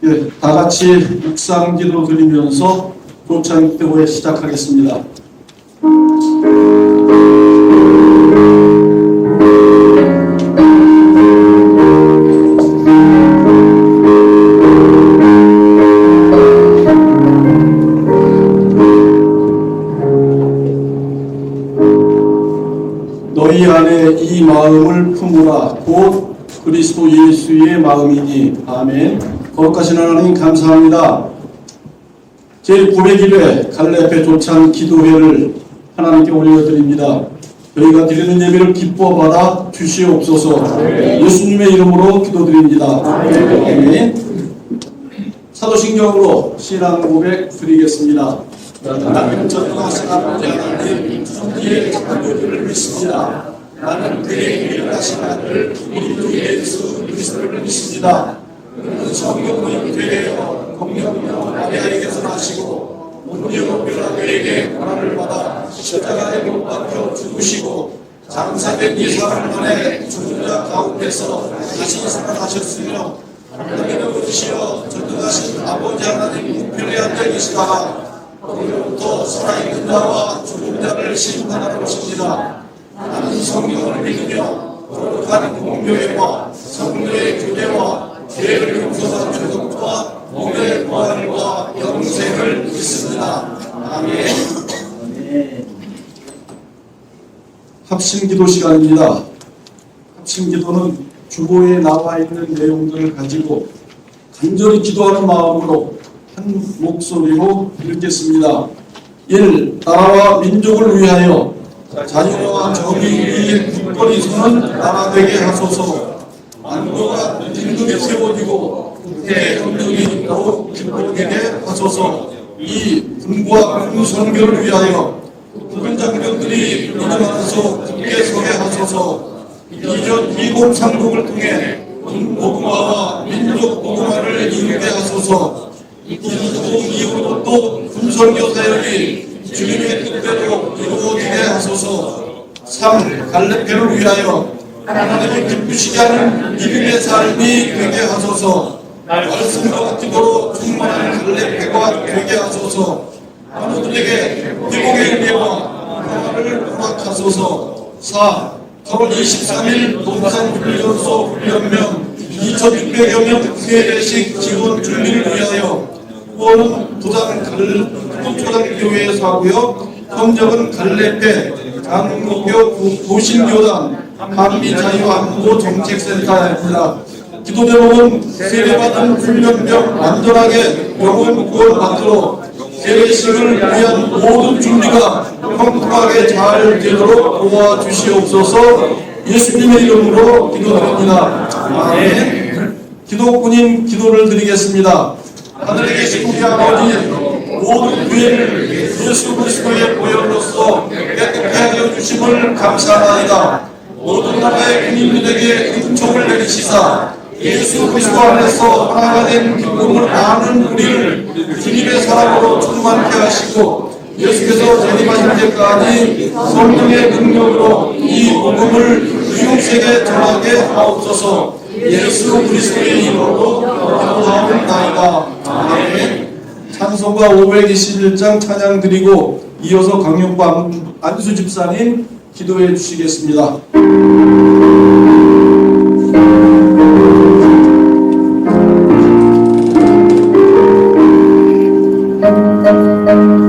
예, 다 같이 묵상 기도 드리면서 조찬 기도회 시작하겠습니다. 너희 안에 이 마음을 품으라. 곧 그리스도 예수의 마음이니. 아멘. 거룩하신 하나님 감사합니다. 제901회 갈레페 조찬 기도회를 하나님께 올려드립니다. 저희가 드리는 예배를 기뻐 받아 주시옵소서. 예수님의 이름으로 기도드립니다. 아멘. 사도신경으로 신앙 고백 드리겠습니다. 나는 전능하신 아버지 하나님 성지의 창조주를 믿습니다. 나는 그의 유일하신 아들 우리 주 예수 그리스도를 믿습니다. 그는 성경을 되어 공명령 마리아에게서 나시고 본디오 빌라도에게 고난을 받아 십자가에 못 박혀 죽으시고 장사된 2사흘 만에 죽은 자 가운데서 다시 살아나셨으며 하늘에 오르시어 전능하신 아버지 하나님 우편에 앉아 계시다가 거기로부터 살아있는 자와 죽은 자를 심판하러 오십니다. 나는 성경을 믿으며 거룩한 공교회와 성도의 교제와 죄를 용서받은 조동과 몸의 부활과 영생을 믿습니다. 아멘. 합심기도 시간입니다. 합심기도는 주보에 나와 있는 내용들을 가지고 간절히 기도하는 마음으로 한 목소리로 읽겠습니다. 1. 나라와 민족을 위하여 자유와 정의의 굳건히 서는 나라 되게 하소서. 만국가 등등에 세워지고 국회 헌정이 더욱 기쁘게 하소서. 2. 군과 군선교를 위하여 국군 장병들이 민주하소 굳게 서게 하소서. 이전 이공삼국을 통해 군 복음화와 민족 복음화를 이루게 하소서. 이후 이후로 또 군선교 사역이 주님의 뜻대로 이루어지게 하소서. 3. 갈레페를 위하여 하나님을 기쁘시게 하는 믿음의 삶이 되게 하소서. 말씀과 기도로 충만한 갈레페가 되게 하소서. 하나님에게 회복의 은혜와 평화를 허락하소서. 4. 8월 23일 동산훈련소 훈련명 2,600여 명 세례식 지원 준비를 위하여 후원은 부산 초당교회에서 하고요. 성적은 갈레페 장로교 도신교단 한미자유안보 정책센터입니다. 기도 제목은 세례받은 훈련병 안전하게 병원 구원받도록 세례식을 위한 모든 준비가 평등하게 잘 되도록 도와주시옵소서. 예수님의 이름으로 기도드립니다. 아멘. 기도꾼인 기도를 드리겠습니다. 하늘에 계신 우리 아버지, 모든 교회를 예수 그리스도의 보혈로서 깨끗게 하여 주심을 감사하나이다. 모든 나라의 군인들에게 은총을 내리시사 예수 그리스도 안에서 하나가 된 기쁨을 아는 우리를 주님의 사랑으로 충만케 하시고 예수께서 재림하실 때까지 성령의 능력으로 이 복음을 유용세게 전하게 하옵소서. 예수 그리스도의 이름으로 기도하옵나이다. 아멘. 찬송가 521장 찬양 드리고 이어서 강용구 안수 집사님 기도해 주시겠습니다. Amen.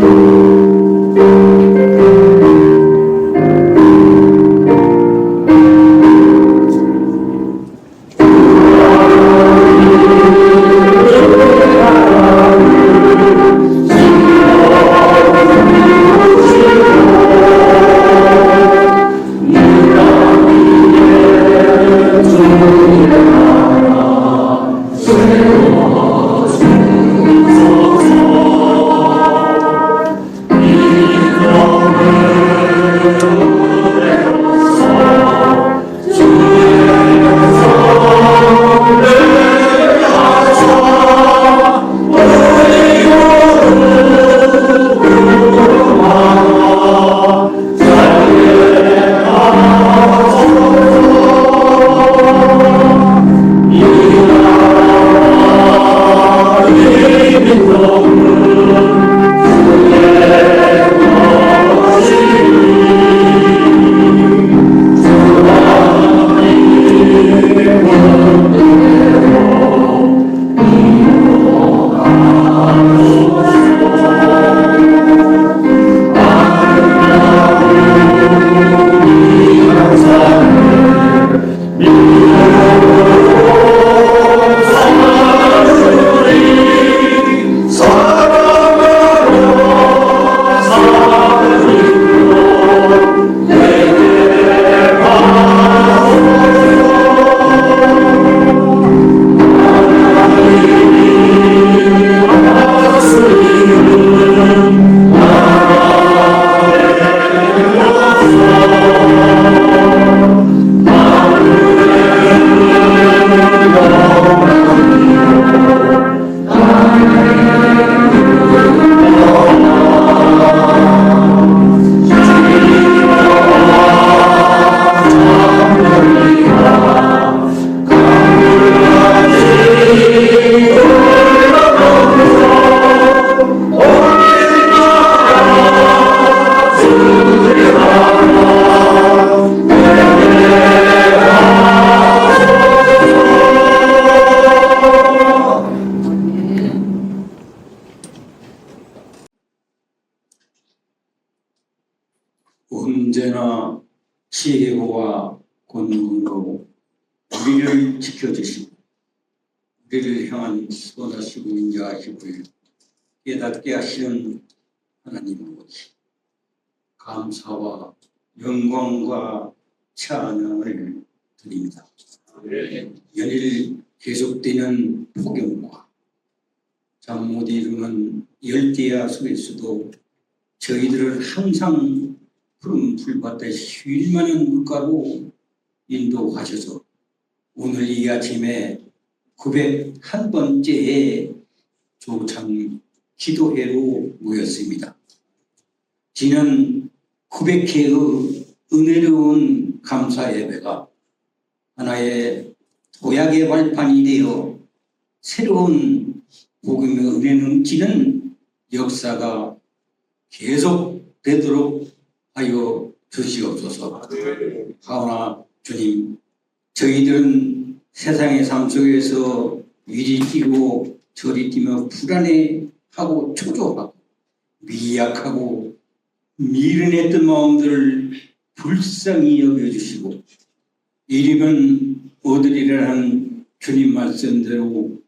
성령으로 우리를 지켜주시고 우리를 향한 선하시고 인자하시고 깨닫게 하시는 하나님 아버지, 감사와 영광과 찬양을 드립니다. 연일 계속되는 폭염과 잠 못 이루는 열대야 속에서도 저희들을 항상 푸른 풀밭에 쉴 만한 물가로 인도하셔서 오늘 이 아침에 901번째의 조참 기도회로 모였습니다. 지난 900회의 은혜로운 감사 예배가 하나의 도약의 발판이 되어 새로운 복음의 은혜 넘치는 역사가 계속되도록 하여 주시옵소서. 하오나 주님, 저희들은 세상의 삶 속에서 이리 뛰고 저리 뛰며 불안해하고 초조하고 미약하고 미련했던 마음들을 불쌍히 여겨주시고 이르면 얻으리라는 주님 말씀대로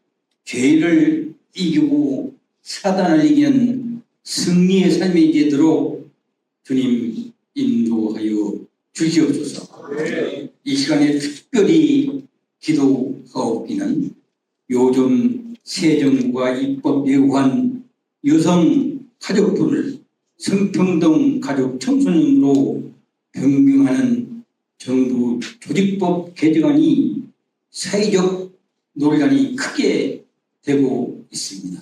죄를 이기고 사단을 이기는 승리의 삶이 되도록 주님 인도하여 주시옵소서. 이 시간에 특별히 기도하옵기는 요즘 세정과 입법 예고한 여성 가족부를 성평등 가족 청소년으로 변경하는 정부 조직법 개정안이 사회적 논란이 크게 되고 있습니다.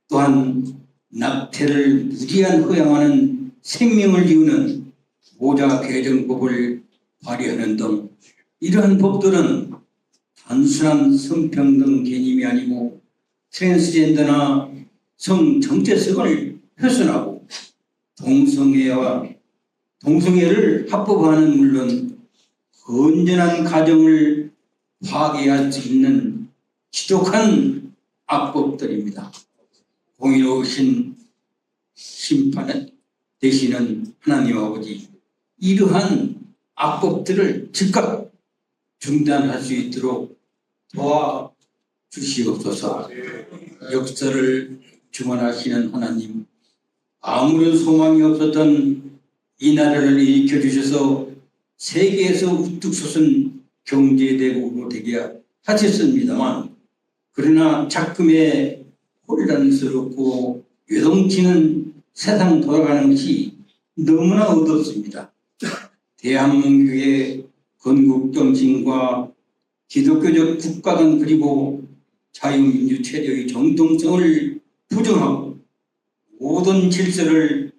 또한 낙태를 무리한 허용하는 생명을 이유는 모자 개정법을 발의하는 등 이러한 법들은 단순한 성평등 개념이 아니고 트랜스젠더나 성정체성을 훼손하고 동성애를 합법화하는 물론 건전한 가정을 파괴할 수 있는 지독한 악법들입니다. 공의로우신 심판을 되시는 하나님 아버지, 이러한 악법들을 즉각 중단할 수 있도록 도와주시옵소서. 역사를 주관하시는 하나님, 아무런 소망이 없었던 이 나라를 일으켜주셔서 세계에서 우뚝 솟은 경제대국으로 되게 하셨습니다만, 그러나 작금에 혼란스럽고 요동치는 세상 돌아가는 것이 너무나 어둡습니다. 대한민국의 건국정신과 기독교적 국가관 그리고 자유민주 체제의 정통성을 부정하고 모든 질서를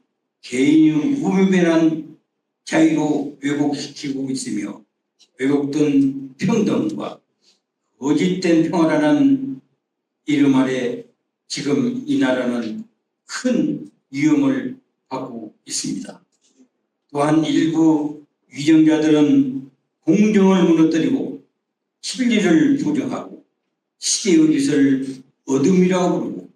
개인의 무분별한 자유로 왜곡시키고 있으며 왜곡된 평등과 거짓된 평화라는 이름 아래 지금 이 나라는 큰 위험을 받고 있습니다. 또한 일부 위정자들은 공정을 무너뜨리고 진리를 부정하고 시대의 빛을 어둠이라고 부르고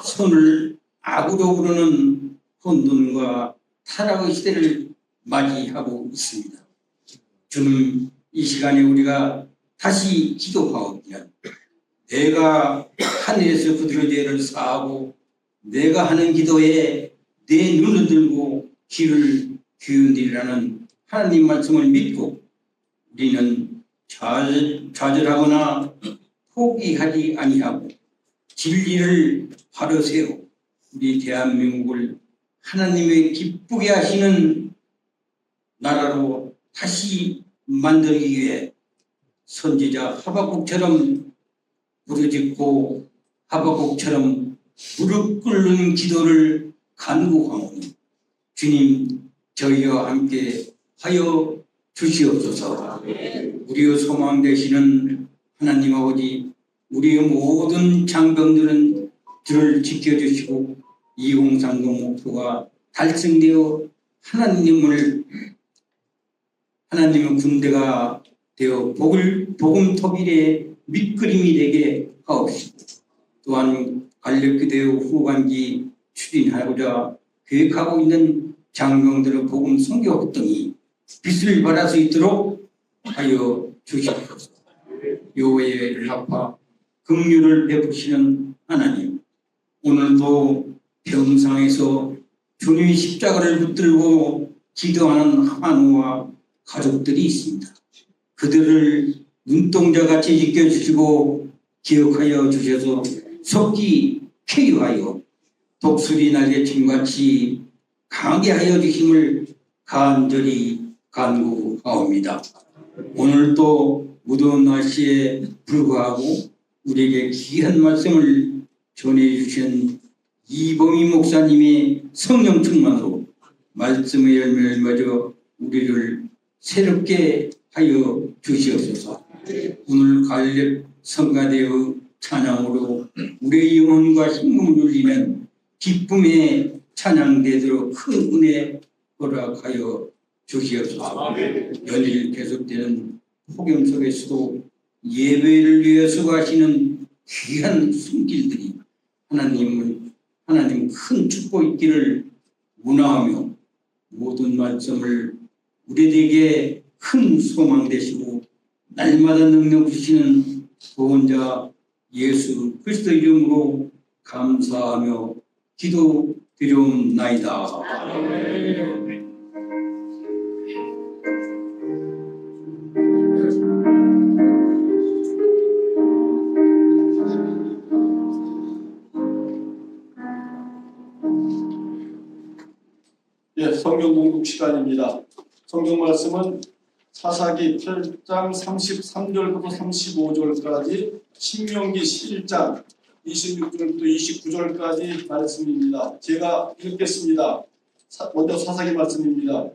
선을 악으로 부르는 혼돈과 타락의 시대를 맞이하고 있습니다. 주님, 이 시간에 우리가 다시 기도하옵기는 내가 하늘에서 그들의 죄를 사하고 내가 하는 기도에 내 눈을 들고 귀를 기울이라는 하나님 말씀을 믿고 우리는 좌절하거나 포기하지 아니하고 진리를 바로 세워 우리 대한민국을 하나님의 기쁘게 하시는 나라로 다시 만들기 위해 선지자 하박국처럼 부르짖고 하박국처럼 무릎 꿇는 기도를 간구하오니 주님, 저희와 함께 하여 주시옵소서. 우리의 소망 되시는 하나님 아버지, 우리의 모든 장병들을 지켜주시고 2030 목표가 달성되어 하나님의 군대가 되어 복음 토길의 밑그림이 되게 하옵시고, 또한 간력기도의 후반기 추진하고자 계획하고 있는 장병들의 복음 선교 활동이 빛을 발할 수 있도록 하여 주시옵소서. 여호와의 은혜와 긍휼을 베푸시는 하나님, 오늘도 병상에서 주님의 십자가를 붙들고 기도하는 한우와 가족들이 있습니다. 그들을 눈동자같이 지켜주시고 기억하여 주셔서 속히 쾌유하여 독수리 날개침같이 강하게 하여 주심을 간절히 간구하옵니다. 오늘도 무더운 날씨에 불구하고 우리에게 귀한 말씀을 전해주신 이범희 목사님의 성령 충만으로 말씀의 열매를 맺어 우리를 새롭게 하여 주시옵소서. 오늘 갈렙 성가대의 찬양으로 우리의 영혼과 심금을 울리는 기쁨의 찬양되도록 큰 은혜 허락하여 주시옵소서. 연일 계속되는 폭염 속에서도 예배를 위해 수고하시는 귀한 손길들이 하나님 큰 축복 있기를 원하며 모든 말씀을 우리에게 큰 소망 되시고 날마다 능력 주시는 구원자 예수 그리스도 이름으로 감사하며 기도드리옵나이다. 예, 성경 공독 시간입니다. 성경 말씀은 사사기 8장 33절부터 35절까지, 신명기 11장 26절부터 29절까지 말씀입니다. 제가 읽겠습니다. 먼저 사사기 말씀입니다.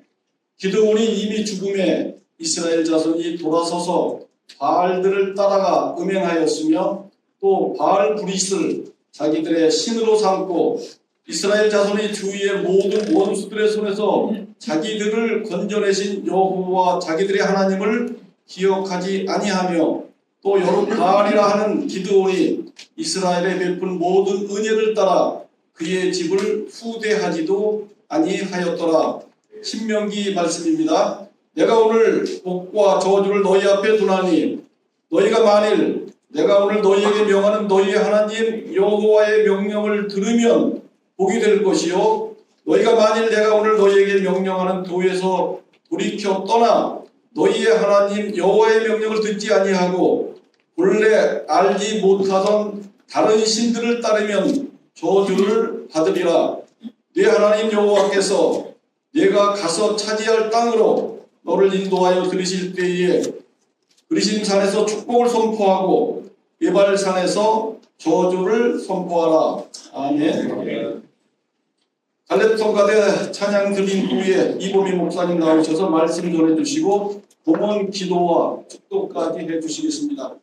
기드온이 이미 죽음에 이스라엘 자손이 돌아서서 바알들을 따라가 음행하였으며 또 바알 브릿을 자기들의 신으로 삼고 이스라엘 자손이 주위의 모든 원수들의 손에서 자기들을 건져내신 여호와 자기들의 하나님을 기억하지 아니하며 또 여룻바알이라 하는 기드온이 이스라엘에 베푼 모든 은혜를 따라 그의 집을 후대하지도 아니하였더라. 신명기 말씀입니다. 내가 오늘 복과 저주를 너희 앞에 두나니 너희가 만일 내가 오늘 너희에게 명하는 너희의 하나님 여호와의 명령을 들으면 복이 될 것이요, 너희가 만일 내가 오늘 너희에게 명령하는 도에서 돌이켜 떠나 너희의 하나님 여호와의 명령을 듣지 아니하고 본래 알지 못하던 다른 신들을 따르면 저주를 받으리라. 네 하나님 여호와께서 네가 가서 차지할 땅으로 너를 인도하여 들이실 때에 그리심 산에서 축복을 선포하고 에발산에서 저주를 선포하라. 아멘. 갈렙 성가대 찬양 드린 후에 이범희 목사님 나오셔서 말씀 전해주시고 봉헌 기도와 축도까지 해주시겠습니다.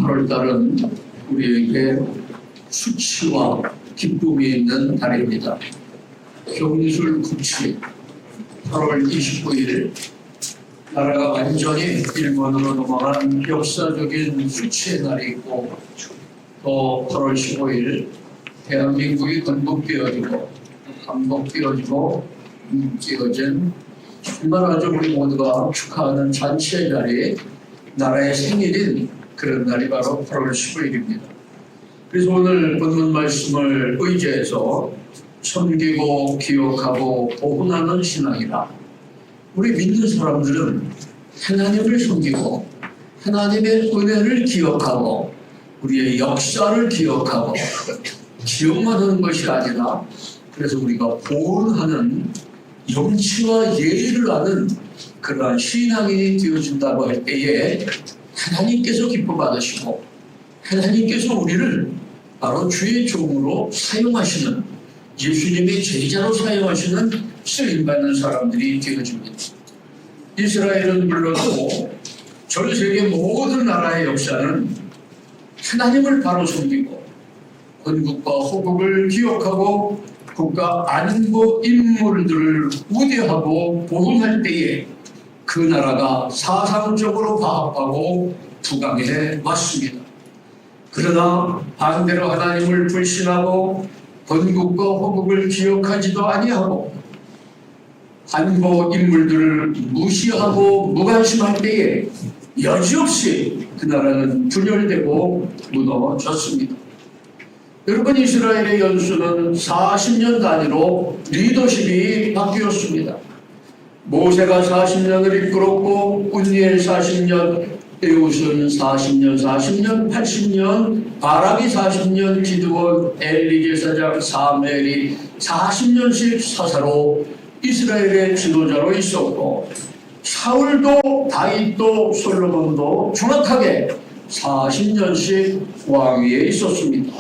8월달은 우리에게 수치와 기쁨이 있는 달입니다. 경술 97, 8월 29일 나라가 완전히 일본으로 넘어간 역사적인 수치의 날이 있고, 또 8월 15일 대한민국이 건국되어지고 한복되어지고 찢어진 정말 아주 우리 모두가 축하하는 잔치의 날이 나라의 생일인 그런 날이 바로 8월 15일입니다. 그래서 오늘 본문 말씀을 의지해서 섬기고 기억하고 보훈하는 신앙이라, 우리 믿는 사람들은 하나님을 섬기고 하나님의 은혜를 기억하고 우리의 역사를 기억하고 기억만 하는 것이 아니라, 그래서 우리가 보훈하는 영치와 예의를 아는 그러한 신앙인이 되어진다고 할 때에 하나님께서 기뻐 받으시고 하나님께서 우리를 바로 주의 종으로 사용하시는, 예수님의 제자로 사용하시는 쓰임받는 사람들이 되어집니다. 이스라엘은 물론이고 전 세계 모든 나라의 역사는 하나님을 바로 섬기고 건국과 호국을 기억하고 국가 안보 인물들을 우대하고 보훈할 때에 그 나라가 사상적으로 파업하고 부강해 왔습니다. 그러나 반대로 하나님을 불신하고 건국과 호국을 기억하지도 아니하고 안보 인물들을 무시하고 무관심할 때에 여지없이 그 나라는 분열되고 무너졌습니다. 여러분, 이스라엘의 연수는 40년 단위로 리더십이 바뀌었습니다. 모세가 40년을 이끌었고 운니엘 40년, 에웃은 40년, 80년, 바락이 40년, 기드온, 엘리제사장, 사무엘이 40년씩 사사로 이스라엘의 지도자로 있었고, 사울도 다윗도 솔로몬도 정확하게 40년씩 왕위에 있었습니다.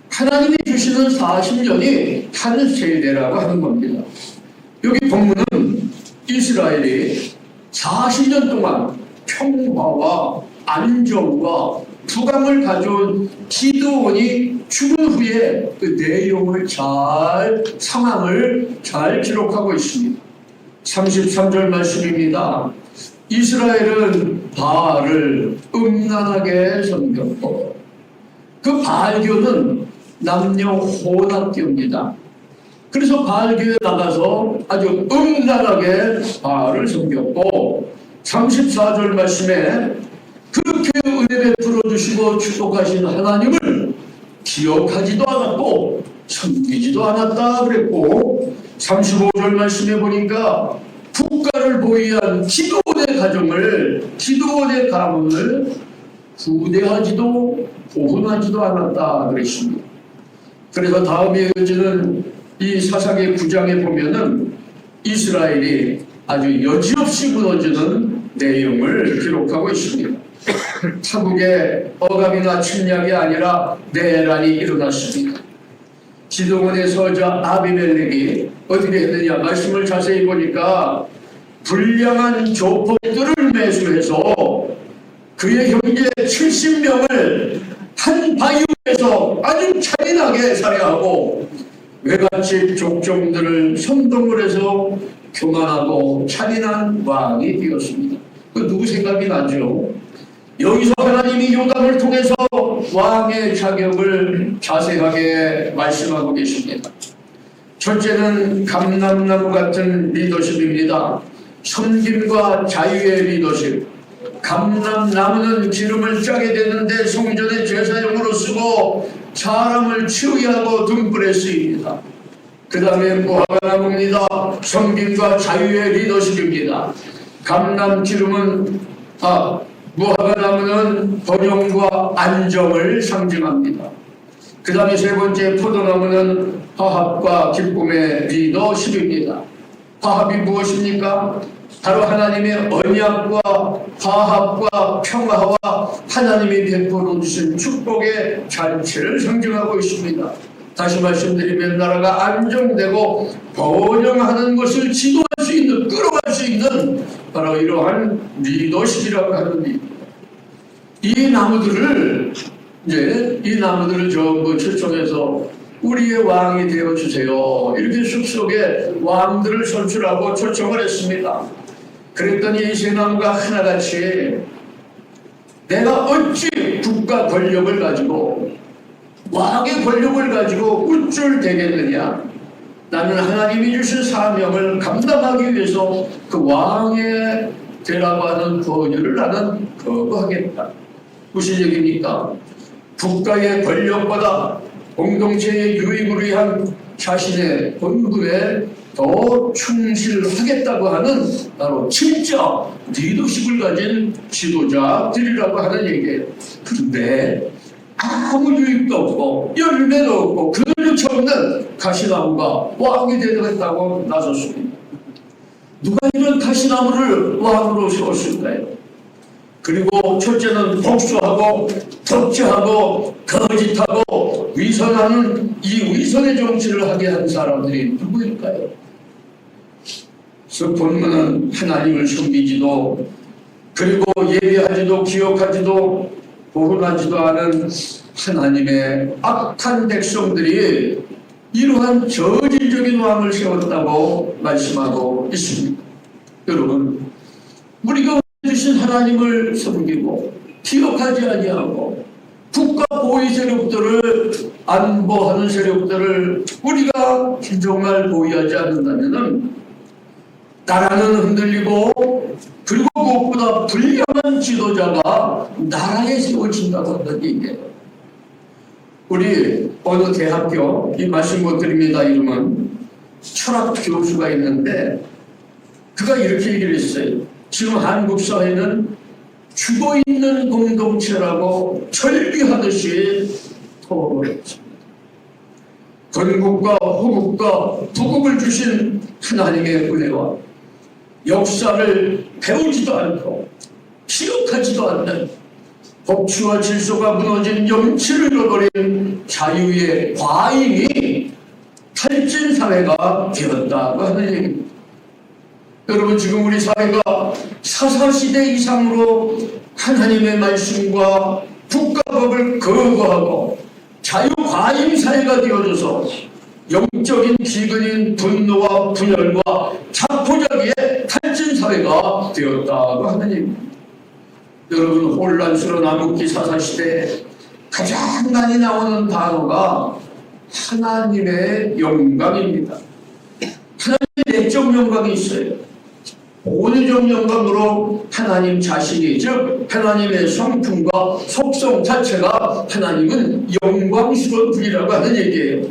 하나님이 주시는 40년이 한 세대라고 하는 겁니다. 여기 본문은 이스라엘이 40년 동안 평화와 안정과 부강을 가져온 기드온이 죽은 후에 그 내용을 상황을 잘 기록하고 있습니다. 33절 말씀입니다. 이스라엘은 바알을 음란하게 섬겼고, 그 바알교는 남녀 혼합교입니다. 그래서 바알교에 나가서 아주 음란하게 바알을 섬겼고, 34절 말씀에 그렇게 은혜 베풀어 주시고 축복하신 하나님을 기억하지도 않았고 섬기지도 않았다 그랬고, 35절 말씀에 보니까 국가를 보위한 기드온의 가문을 후대하지도 보훈하지도 않았다 그랬습니다. 그래서 다음에 이어지는 이 사사기 9장에 보면은 이스라엘이 아주 여지없이 무너지는 내용을 기록하고 있습니다. 타국의 억압이나 침략이 아니라 내란이 일어났습니다. 기드온의 서자 아비멜렉이 어떻게 했느냐, 말씀을 자세히 보니까 불량한 조폭들을 매수해서 그의 형제 70명을 한 바위에서 아주 잔인하게 살해하고 외갓집 족종들을 선동을 해서 교만하고 잔인한 왕이 되었습니다. 그 누구 생각이 나죠? 여기서 하나님이 요담을 통해서 왕의 자격을 자세하게 말씀하고 계십니다. 첫째는 감람나무 같은 리더십입니다. 섬김과 자유의 리더십. 감람나무는 기름을 짜게 되는데 성전의 제사용으로 쓰고 사람을 치유하고 등불에 쓰입니다. 그 다음에 무화과나무입니다. 섬김과 자유의 리더십입니다. 무화과나무는 번영과 안정을 상징합니다. 그 다음에 세 번째 포도나무는 화합과 기쁨의 리더십입니다. 화합이 무엇입니까? 바로 하나님의 언약과 화합과 평화와 하나님이 베풀어 주신 축복의 잔치를 상징하고 있습니다. 다시 말씀드리면 나라가 안정되고 번영하는 것을 지도할 수 있는, 끌어갈 수 있는 바로 이러한 리더십이라고 하는 일입니다. 이 나무들을 전부 초청해서 우리의 왕이 되어 주세요. 이렇게 숲속에 왕들을 선출하고 초청을 했습니다. 그랬더니 이 세 나무가 하나같이 내가 어찌 국가 권력을 가지고 왕의 권력을 가지고 우쭐 되겠느냐. 나는 하나님이 주신 사명을 감당하기 위해서 그 왕의 되라고 하는 권유를 나는 거부하겠다. 무슨 얘기입니까? 국가의 권력보다 공동체의 유익을 위한 자신의 본분에 더 충실하겠다고 하는 바로 진짜 리더십을 가진 지도자들이라고 하는 얘기예요. 그런데 아무 유익도 없고 열매도 없고 그늘조차 없는 가시나무가 왕이 되겠다고 나섰습니다. 누가 이런 가시나무를 왕으로 세웠을까요? 그리고 첫째는 복수하고 덕질하고 거짓하고 위선하는 이 위선의 정치를 하게 한 사람들이 누구일까요? 그래서 본문은 하나님을 섬기지도 그리고 예배하지도 기억하지도 보훈하지도 않은 하나님의 악한 백성들이 이러한 저질적인 왕을 세웠다고 말씀하고 있습니다. 여러분, 우리가 주신 하나님을 섬기고 기억하지 아니하고 국가 보위 세력들을 안보하는 세력들을 우리가 정말 보위하지 않는다면 나라는 흔들리고 그리고 무엇보다 불량한 지도자가 나라에 세워진다고 하는 얘기예요. 우리 어느 대학교 이 말씀 못 드립니다. 이름은 철학 교수가 있는데 그가 이렇게 얘기를 했어요. 지금 한국 사회는 죽어있는 공동체라고 철비하듯이 토론했습니다. 건국과 호국과 부국을 주신 하나님의 은혜와 역사를 배우지도 않고 기억하지도 않는 법치와 질서가 무너진 염치를 잃어버린 자유의 과잉이 탈진 사회가 되었다고 하는 얘기입니다. 여러분, 지금 우리 사회가 사사시대 이상으로 하나님의 말씀과 국가법을 거부하고 자유과잉 사회가 되어져서 영적인 기근인 분노와 분열과 자포자기의 탈진 사회가 되었다고 하는 얘기입니다. 여러분, 혼란스러운 암흑기 사사시대에 가장 많이 나오는 단어가 하나님의 영광입니다. 하나님의 내적 영광이 있어요. 본의적 영광으로 하나님 자신이, 즉 하나님의 성품과 속성 자체가 하나님은 영광스러운 분이라고 하는 얘기예요.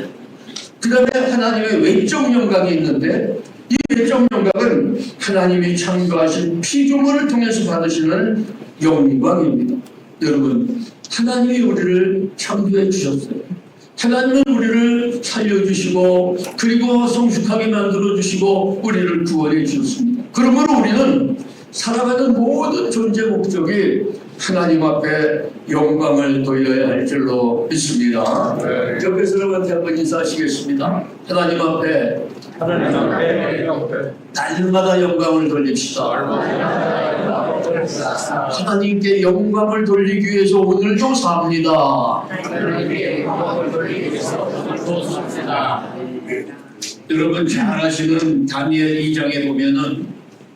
그 다음에 하나님의 외적 영광이 있는데 이 외적 영광은 하나님이 창조하신 피조물을 통해서 받으시는 영광입니다. 여러분, 하나님이 우리를 창조해 주셨어요. 하나님은 우리를 살려주시고 그리고 성숙하게 만들어주시고 우리를 구원해 주셨습니다. 그러므로 우리는 살아가는 모든 존재 목적이 하나님 앞에 영광을 돌려야 할 줄로 믿습니다. 옆에 사람한테 한번 인사하시겠습니다. 하나님 앞에 날마다 영광을 돌립시다. 하나님께 영광을 돌리기 위해서 오늘도 삽니다. 여러분 잘 아시는 다니엘 2장에 보면은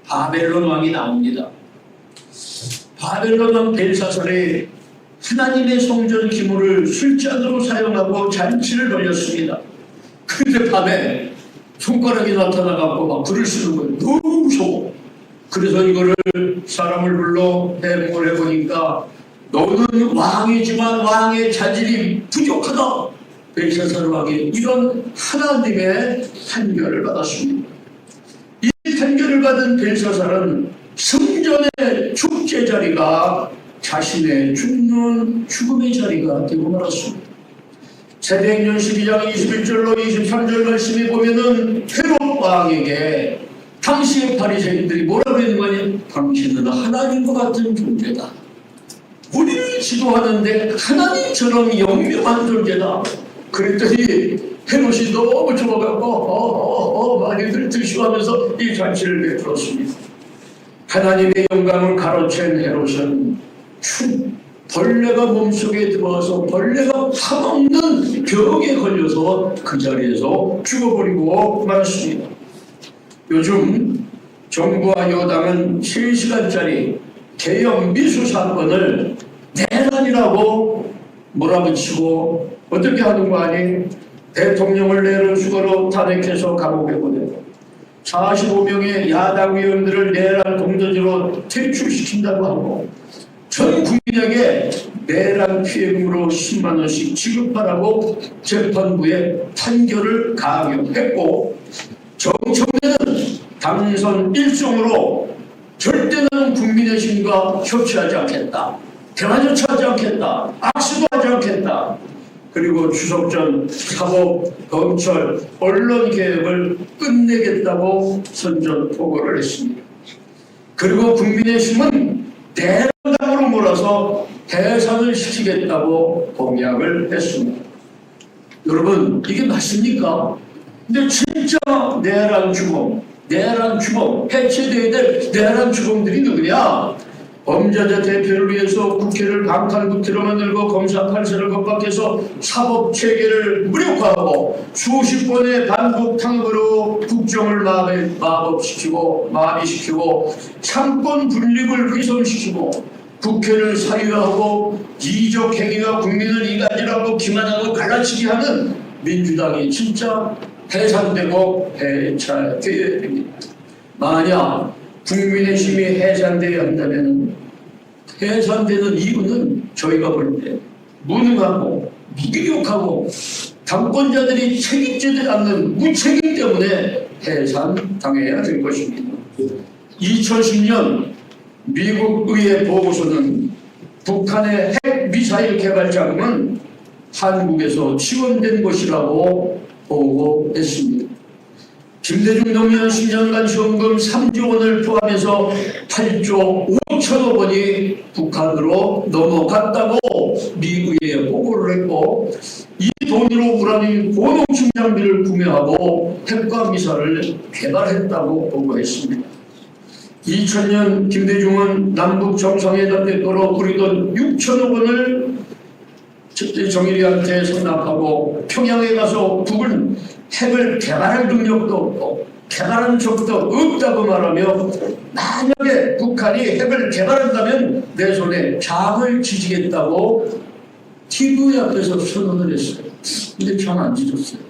바벨론 왕이 나옵니다. 바벨론 왕 벨사살이 하나님의 성전 기물을 술잔으로 사용하고 잔치를 벌였습니다. 그런데 밤에 손가락이 나타나갖고 막 불을 쓰는 거예요. 너무 무서워. 그래서 이거를 사람을 불러 해몽을 해보니까 너는 왕이지만 왕의 자질이 부족하다. 벨사살 왕이 이런 하나님의 판결을 받았습니다. 이 판결을 받은 벨사살은 성전의 축제 자리가 자신의 죽음의 자리가 되고 말았습니다. 세대행전 12장 21절로 23절 말씀에 보면은 헤롯 왕에게 당시의 바리새인들이 뭐라고 했는 거냐? 당신은 하나님과 같은 존재다. 우리를 지도하는데 하나님처럼 영명한 존재다. 그랬더니 헤롯이 너무 좋아갖고 많이들 드시하면서 이 잔치를 베풀었습니다. 하나님의 영광을 가로챈 헤롯은 벌레가 몸속에 들어와서 벌레가 파먹는 병에 걸려서 그 자리에서 죽어버리고 말았습니다. 요즘 정부와 여당은 3시간짜리 대형 미수 사건을 내란이라고 몰아붙이고 어떻게 하는 거 아니? 대통령을 내란 수거로 탄핵해서 감옥에 보내고 45명의 야당 의원들을 내란 동조죄로 퇴출시킨다고 하고 전 국민에게 내란 피해금으로 10만 원씩 지급하라고 재판부에 판결을 강요했고 정청래는 당선 일성으로 절대 나는 국민의힘과 협치하지 않겠다. 대화조차 하지 않겠다. 악수도 하지 않겠다. 그리고 추석 전 사법, 검찰, 언론 개혁을 끝내겠다고 선전포고를 했습니다. 그리고 국민의힘은 대란당으로 몰아서 해산을 시키겠다고 공약을 했습니다. 여러분 이게 맞습니까? 근데 진짜 내란 주범 해체돼야 될 내란 주범들이 누구냐? 범죄자 대표를 위해서 국회를 방탄국회로 만들고 검사 판사를 겁박해서 사법체계를 무력화하고 수십 번의 반복 탄압으로 국정을 마법시키고 마비시키고 상권 분립을 훼손시키고 국회를 사유화하고 이적 행위가 국민을 이간질하고 기만하고 갈라치게 하는 민주당이 진짜 해산되고 해체되어야 됩니다. 만약 국민의힘이 해산되어야 한다면 해산되는 이유는 저희가 볼 때 무능하고 무기력하고 당권자들이 책임지지 않는 무책임 때문에 해산당해야 될 것입니다. 2010년 미국 의회 보고서는 북한의 핵미사일 개발 자금은 한국에서 지원된 것이라고 보고했습니다. 김대중 노무현 10년간 지원금 3조 원을 포함해서 8조 5천억 원이 북한으로 넘어갔다고 미국에 보고를 했고 이 돈으로 우라늄 고농축 장비를 구매하고 핵과 미사를 개발했다고 보고했습니다. 2000년 김대중은 남북 정상회담 대표로 우리 돈 6천억 원을 정일이한테 선납하고 평양에 가서 북은 핵을 개발할 능력도 없고 개발한 적도 없다고 말하며 만약에 북한이 핵을 개발한다면 내 손에 장을 지지겠다고 TV 앞에서 선언을 했어요. 근데 장 안 지졌어요.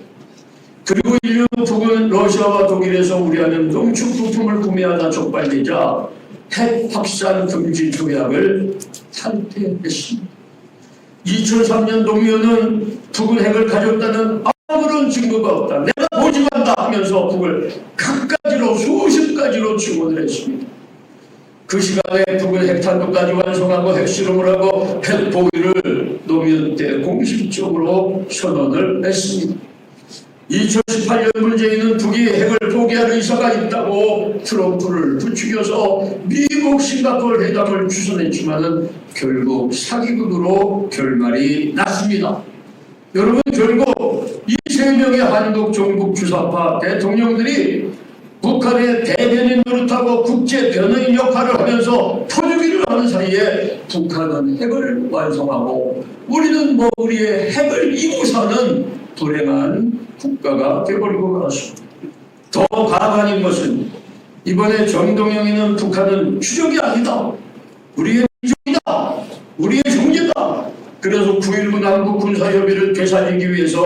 그리고 1년 후 북은 러시아와 독일에서 우려하는 농축 부품을 구매하다 촉발되자 핵 확산 금지 조약을 탈퇴했습니다. 2003년 노무현은 북은 핵을 가졌다는 아무런 증거가 없다. 내가 보증한다 하면서 북을 각가지로 수십 가지로 증언을 했습니다. 그 시간에 북은 핵탄두까지 완성하고 핵실험을 하고 핵보유를 노무현 때 공식적으로 선언을 했습니다. 2018년 문재인은 북이 핵을 포기할 의사가 있다고 트럼프를 부추겨서 미국 싱가포르 회담을 주선했지만은 결국 사기극으로 결말이 났습니다. 여러분 결국 이 3명의 한국 정부 주사파 대통령들이 북한의 대변인 노릇하고 국제 변호인 역할을 하면서 터주기를 하는 사이에 북한은 핵을 완성하고 우리는 우리의 핵을 이고 사는 불행한 국가가 되어버리고 말았습니다. 더 가관인 것은 이번에 정동영이는 북한은 추적이 아니다. 우리의 민족이다. 우리의 형제다. 그래서 9.19 남북 군사협의를 되살리기 위해서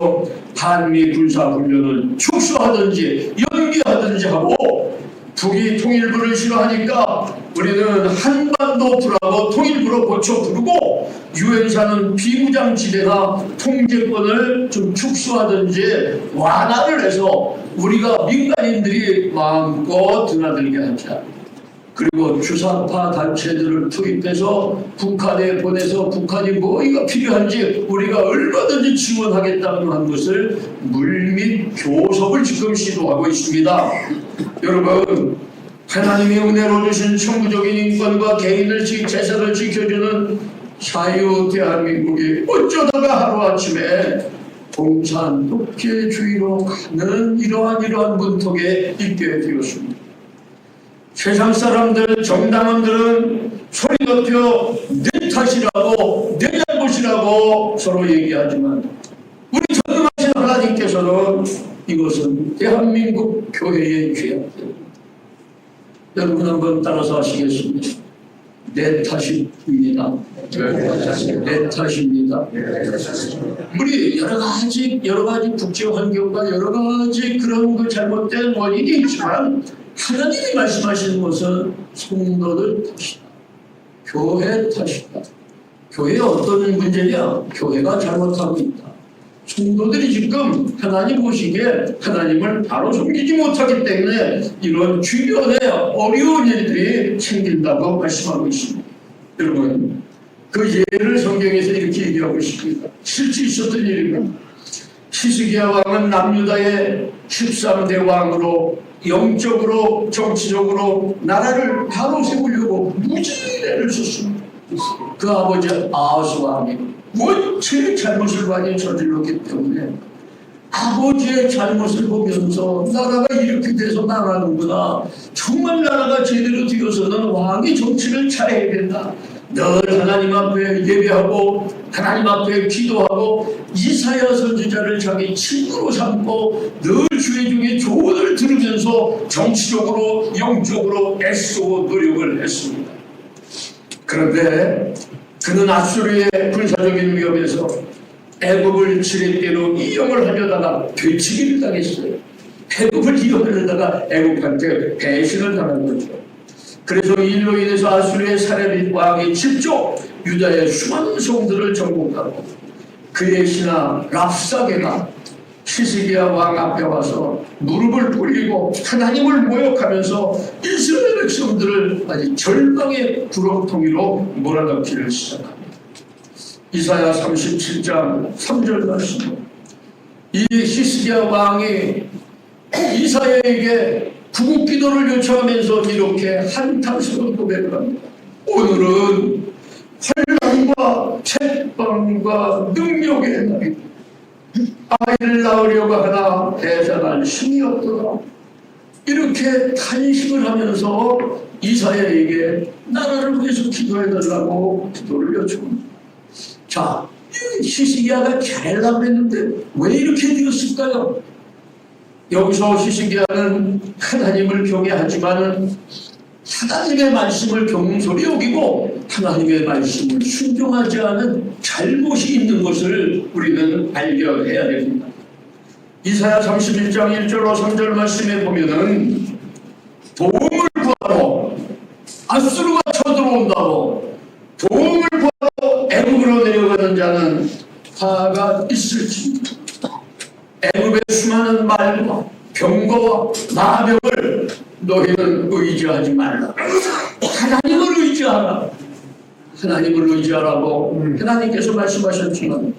한미 군사훈련을 축소하든지 연기하든지 하고 북이 통일부를 싫어하니까 우리는 한반도 불하고 통일부로 고쳐 부르고 유엔사는 비무장지대나 통제권을 좀 축소하든지 완화를 해서 우리가 민간인들이 마음껏 드나들게 하자. 그리고 주사파 단체들을 투입해서 북한에 보내서 북한이 뭐가 필요한지 우리가 얼마든지 지원하겠다는 한 것을 물밑 교섭을 지금 시도하고 있습니다. 여러분 하나님의 은혜로 주신 천부적인 인권과 개인을 재산을 지켜주는 자유 대한민국이 어쩌다가 하루아침에 공산 독재주의로 가는 이러한 문턱에 있게 되었습니다. 세상 사람들, 정당원들은 소리 높여 내 탓이라고, 내 잘못이라고 서로 얘기하지만 우리 전능하신 하나님께서는 이것은 대한민국 교회의 죄악입니다. 여러분 한번 따라서 하시겠습니다. 내 탓입니다. 내 탓입니다. 우리 여러 가지 국제 환경과 여러 가지 그런 그 잘못된 원인이 있지만 하나님이 말씀하시는 것은 성도들 탓이다. 교회 탓이다. 교회에 어떤 문제냐? 교회가 잘못하고 있다. 성도들이 지금 하나님 보시기에 하나님을 바로 섬기지 못하기 때문에 이런 주변에 어려운 일들이 생긴다고 말씀하고 있습니다. 여러분, 그 예를 성경에서 이렇게 얘기하고 있습니다. 실제 있었던 일입니다. 히스기야 왕은 남유다의 13대 왕으로 영적으로 정치적으로 나라를 바로 세우려고 무지개를 썼습니다. 그 아버지 아하스 왕이 원체 잘못을 많이 저질렀기 때문에 아버지의 잘못을 보면서 나라가 이렇게 돼서 나가는구나. 정말 나라가 제대로 되어서는 왕이 정치를 잘해야 된다. 늘 하나님 앞에 예배하고 하나님 앞에 기도하고 이사야 선지자를 자기 친구로 삼고 늘 주의 중에 조언을 들으면서 정치적으로 영적으로 애쓰고 노력을 했습니다. 그런데 그는 아수르의 군사적인 위협에서 애굽을 지렛대로 이용을 하려다가 되치기를 당했어요. 애굽을 이용하려다가 애굽한테 배신을 당한 거죠. 그래서 이로 인해서 아수르의 사렙 왕이 직접 유다의 수많은 성들을 정복하고 그의 신하 랍사게가 히스기야 왕 앞에 와서 무릎을 꿇리고 하나님을 모욕하면서 이스라엘 백성들을 아주 절망의 구렁텅이로 몰아넣기를 시작합니다. 이사야 37장 3절 말씀. 이 히스기야 왕이 이사야에게 구국기도를 요청하면서 이렇게 한탄스러운 고백을 합니다. 오늘은 환난과 책방과 능력의 날이다. 아이를 낳으려고 하나 대단한 힘이 없더라. 이렇게 탄식을 하면서 이사야에게 나라를 위해서 기도해달라고 기도를 요청합니다. 자, 히스기야가 잘하려고 했는데 왜 이렇게 되었을까요? 여기서 히스기야는 하나님을 경외하지만 하나님의 말씀을 경솔히 여기고 하나님의 말씀을 순종하지 않은 잘못이 있는 것을 우리는 발견해야 됩니다. 이사야 31장 1절로 3절 말씀에 보면은 도움을 구하러 아수르가 쳐들어온다고 도움을 구하러 애굽으로 내려가는 자는 화가 있을지니라. 애굽의 수많은 말과 병거와 마병을 너희는 의지하지 말라. 하나님을 의지하라. 하나님을 의지하라고 하나님께서 말씀하셨지만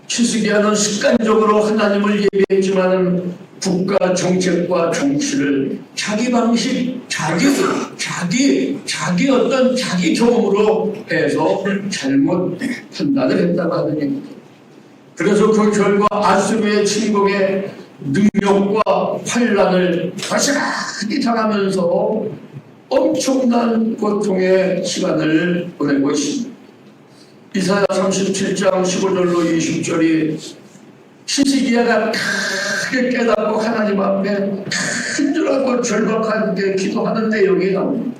히스기야는 습관적으로 하나님을 예배했지만 국가 정책과 정치를 자기 방식, 자기 경험으로 해서 잘못 판단을 했다고 하는 얘기입니다. 그래서 그 결과 아수르의 침공에 능력과 환란을 가시가시 당하면서 엄청난 고통의 시간을 보내고 있습니다. 이사야 37장 15절로 20절이 히스기야가 크게 깨닫고 하나님 앞에 간절하고 절박하게 기도하는 내용이 나옵니다.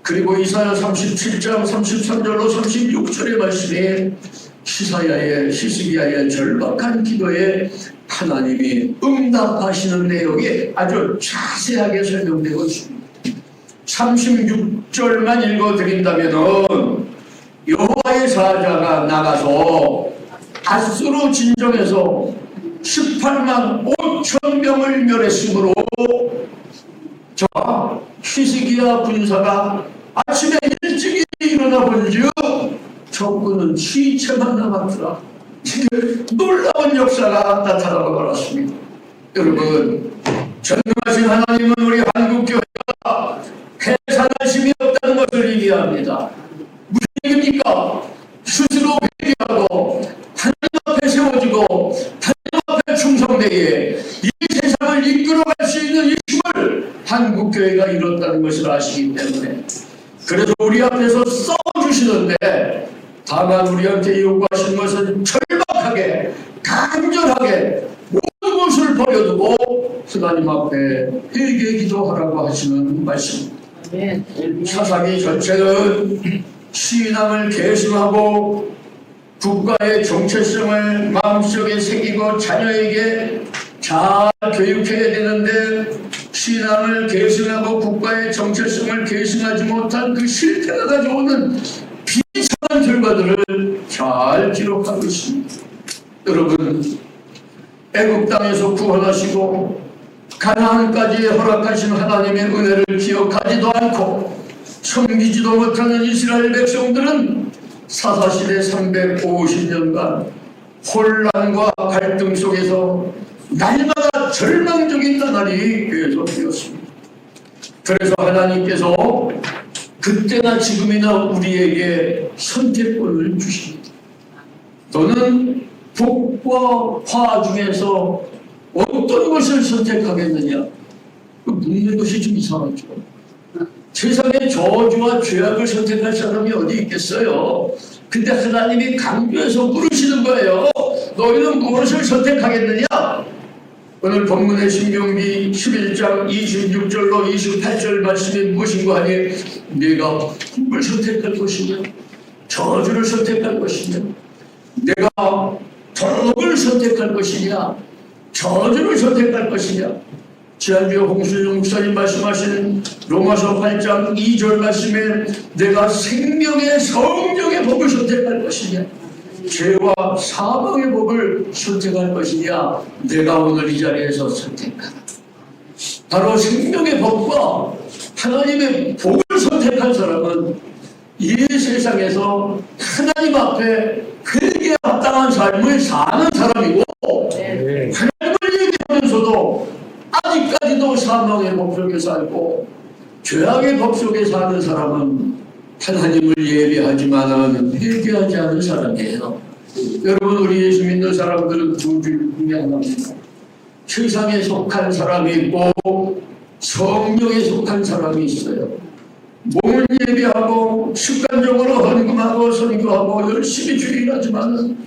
그리고 이사야 37장 33절로 36절의 말씀에 히스기야의 절박한 기도에 하나님이 응답하시는 내용이 아주 자세하게 설명되고 있습니다. 36절만 읽어드린다면 여호와의 사자가 나가서 아수르 진정에서 18만 5천 명을 멸했으므로 자 히스기야 군사가 아침에 일찍이 일어나 본즉 적군은 시체만 남았더라. 놀라운 역사가 나타나고 말았습니다. 여러분, 전능하신 하나님은 우리 한국교회가 해산하심이 없다는 것을 얘기합니다. 무슨 얘기입니까? 스스로 회개하고 하나님 앞에 세워지고 하나님 앞에 충성되게 이 세상을 이끌어갈 수 있는 이 힘을 한국교회가 이뤘다는 것을 아시기 때문에 그래서 우리 앞에서 써주시는데 다만 우리한테 요구하신 것은 절박하게 간절하게 모든 것을 버려두고 하나님 앞에 회개 기도하라고 하시는 말씀입니다. 사사기 전체는 신앙을 계승하고 국가의 정체성을 마음속에 새기고 자녀에게 잘 교육해야 되는데 신앙을 계승하고 국가의 정체성을 계승하지 못한 그 실패가 가져오는 비참한 결과들을 잘 기록하고 있습니다. 여러분, 애국 땅에서 구원하시고 가나안까지 허락하신 하나님의 은혜를 기억하지도 않고 섬기지도 못하는 이스라엘 백성들은 사사시대 350년간 혼란과 갈등 속에서 날마다 절망적인 나날이 계속되었습니다. 그래서 하나님께서 그때나 지금이나 우리에게 선택권을 주십니다. 너는 복과 화 중에서 어떤 것을 선택하겠느냐? 묻는 것이 좀 이상하죠. 세상에 저주와 죄악을 선택할 사람이 어디 있겠어요? 근데 하나님이 강조해서 물으시는 거예요. 너희는 무엇을 선택하겠느냐? 오늘 본문의 신명기 11장 26절로 28절 말씀이 무엇인가 하니 내가 복을 선택할 것이냐? 저주를 선택할 것이냐? 내가 복을 선택할 것이냐? 저주를 선택할 것이냐? 지난주에 홍순영 목사님 말씀하신 로마서 8장 2절 말씀에 내가 생명의 성령의 법을 선택할 것이냐 죄와 사망의 법을 선택할 것이냐 내가 오늘 이 자리에서 선택하라. 바로 생명의 법과 하나님의 복을 선택한 사람은 이 세상에서 하나님 앞에 회개에 합당한 삶을 사는 사람이고 하나님을 얘기하면서도 아직까지도 사망의 법 속에 살고 죄악의 법 속에 사는 사람은 하나님을 예배하지만은 회개하지 않은 사람이에요. 여러분, 우리 예수 믿는 사람들은 두 중에 하나입니다. 세상에 속한 사람이 있고 성령에 속한 사람이 있어요. 몸을 예배하고 습관적으로 헌금하고 선교하고 열심히 주일하지만은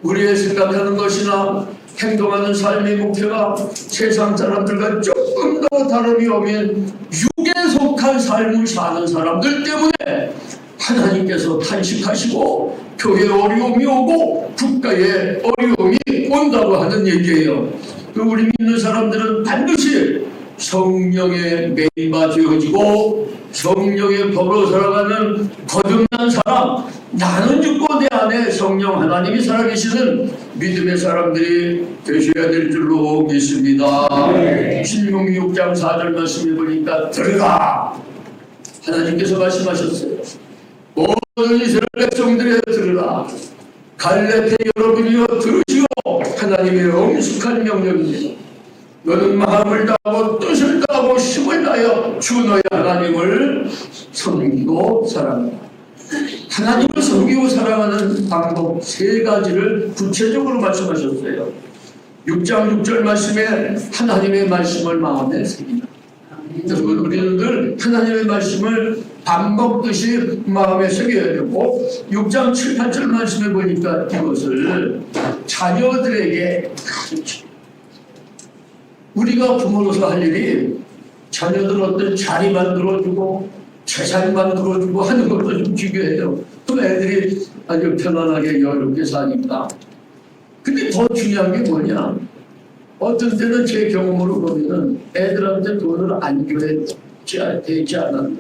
우리의 생각하는 것이나 행동하는 삶의 목표가 세상 사람들과 조금 더 다름이 오면 육에 속한 삶을 사는 사람들 때문에 하나님께서 탄식하시고 교회에 어려움이 오고 국가에 어려움이 온다고 하는 얘기예요. 우리 믿는 사람들은 반드시 성령의 매임바 되어지고 성령의 법으로 살아가는 거듭난 사람, 나는 죽고 내 안에 성령 하나님이 살아계시는 믿음의 사람들이 되셔야 될 줄로 믿습니다. 신명기 6장 4절 말씀해 보니까 들으라 하나님께서 말씀하셨어요. 모든 이스라엘 백성들에 들으라. 갈렙의 여러분이여 들으시오. 하나님의 엄숙한 명령입니다. 너는 마음을 다하고 뜻을 다하고 힘을 다하여 주 너의 하나님을 섬기고 사랑하라. 하나님을 섬기고 사랑하는 방법 세 가지를 구체적으로 말씀하셨어요. 6장 6절 말씀에 하나님의 말씀을 마음에 새기라. 여러분, 우리는 늘 하나님의 말씀을 밥 먹듯이 마음에 새겨야 되고 6장 7, 8절 말씀에 보니까 이것을 자녀들에게 가르쳐. 우리가 부모로서 할 일이 자녀들 어떤 자리 만들어주고 재산 만들어주고 하는 것도 좀 중요해요. 그럼 애들이 아주 편안하게 여유롭게 사니까. 근데 더 중요한 게 뭐냐? 어떤 때는 제 경험으로 보면은 애들한테 돈을 안 줘야 되지 않았나.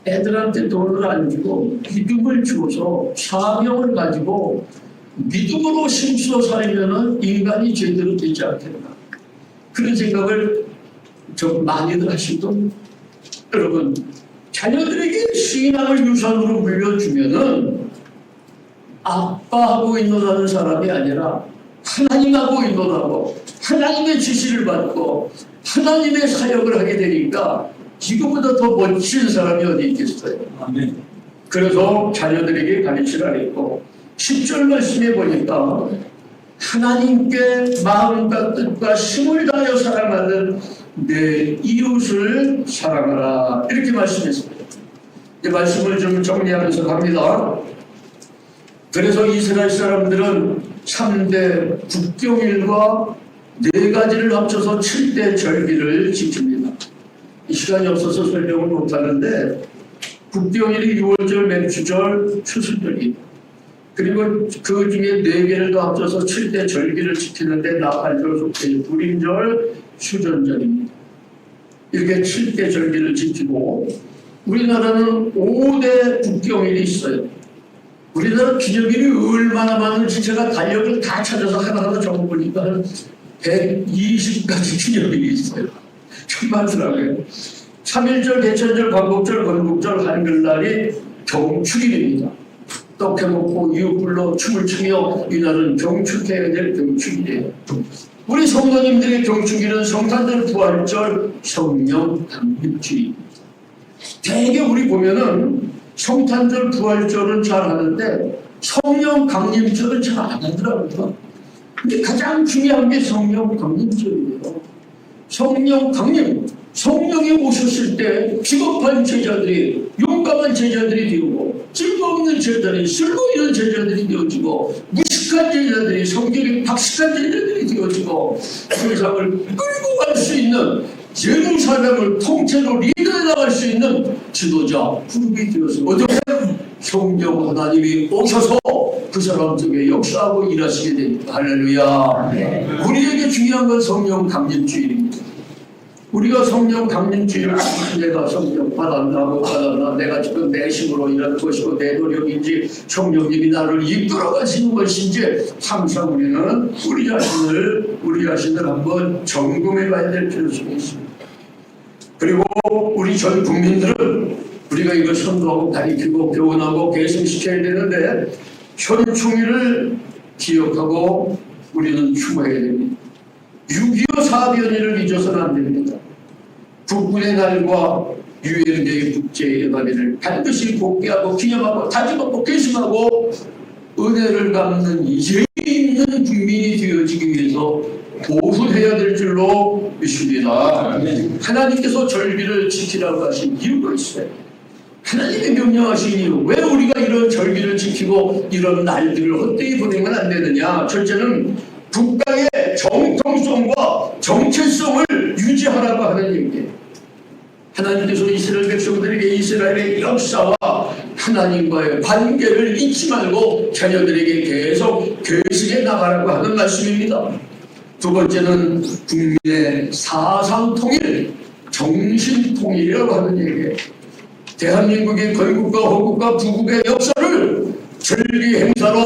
애들한테 돈을 안 주고 믿음을 주어서 사명을 가지고 믿음으로 힘써 살면은 인간이 제대로 되지 않겠나. 그런 생각을 좀 많이들 하시던 여러분, 자녀들에게 신앙을 유산으로 물려주면은 아빠하고 인도하는 사람이 아니라 하나님하고 인도하고 하나님의 지시를 받고 하나님의 사역을 하게 되니까 지금보다 더 멋진 사람이 어디 있겠어요. 아멘. 그래서 자녀들에게 가르치라 했고 10절 말씀에 보니까 하나님께 마음과 뜻과 힘을 다하여 사랑하는 내 이웃을 사랑하라 이렇게 말씀했습니다. 이 말씀을 좀 정리하면서 갑니다. 그래서 이스라엘 사람들은 3대 국경일과 4가지를 합쳐서 7대 절기를 지킵니다. 이 시간이 없어서 설명을 못하는데 국경일이 6월절, 맥주절, 추수절기, 그리고 그 중에 4개를 더 합쳐서 7대 절기를 지키는데 나팔절, 속죄일, 불임절, 수전절입니다. 이렇게 7대 절기를 지키고 우리나라는 5대 국경일이 있어요. 우리나라 기념일이 얼마나 많은지 제가 달력을 다 찾아서 하나하나 적어보니까 한 120가지 기념일이 있어요. 참 많더라고요. 3.1절, 개천절, 광복절, 건국절, 한글날이 경축일입니다. 떡 해먹고 이웃 불러 춤을 추며 이날은 경축해야 될 경축일이에요. 우리 성도님들의 경축일은 성탄절, 부활절, 성령 강림주일입니다. 대개 우리 보면은 성탄절, 부활절은 잘 하는데 성령 강림절은 잘 안 하더라고요. 근데 가장 중요한 게 성령 강림절이에요. 성령 강림, 성령이 오셨을 때 비겁한 제자들이, 용감한 제자들이 되고 쓸모없는 제자들이, 쓸모있는 제자들이 되어지고 무식한 제자들이, 성격이 박식한 제자들이 되어지고 세상을 끌고 갈 수 있는, 예루살렘을 통째로 리드해 나갈 수 있는 지도자 그룹이 되어서 어떻게 성령 하나님이 오셔서 그 사람 속에 역사하고 일하시게 됩니다. 할렐루야. 우리에게 중요한 건 성령 강림주일입니다. 우리가 성령 강림주의를 내가 성령 받았나 못 받았나, 내가 지금 내 힘으로 일하는 것이고 내 노력인지 성령님이 나를 이끌어 가시는 것인지 항상 우리는 우리 자신을 한번 점검해 봐야 될 필요성이 있습니다. 그리고 우리 전 국민들은 우리가 이걸 선도하고 가르치고 교훈하고 계승시켜야 되는데 현충일을 기억하고 우리는 추모해야 됩니다. 6.25 사변일을 잊어서는 안 됩니다. 국군의 날과 유엔데이 국제연합일을 반드시 복귀하고 기념하고 다짐하고 계승하고 은혜를 갚는 예의 있는 국민이 되어지기 위해서 보훈해야 될 줄로 믿습니다. 하나님께서 절기를 지키라고 하신 이유가 있어요. 하나님의 명령하신 이유, 왜 우리가 이런 절기를 지키고 이런 날들을 헛되이 보내면 안 되느냐. 첫째는 국가의 정통성과 정체성을 유지하라고 하는 얘기예요. 하나님께서 이스라엘 백성들에게 이스라엘의 역사와 하나님과의 관계를 잊지 말고 자녀들에게 계속 계승해 나가라고 하는 말씀입니다. 두 번째는 국민의 사상통일, 정신통일이라고 하는 얘기예요. 대한민국의 건국과 호국과 부국의 역사를 절기 행사로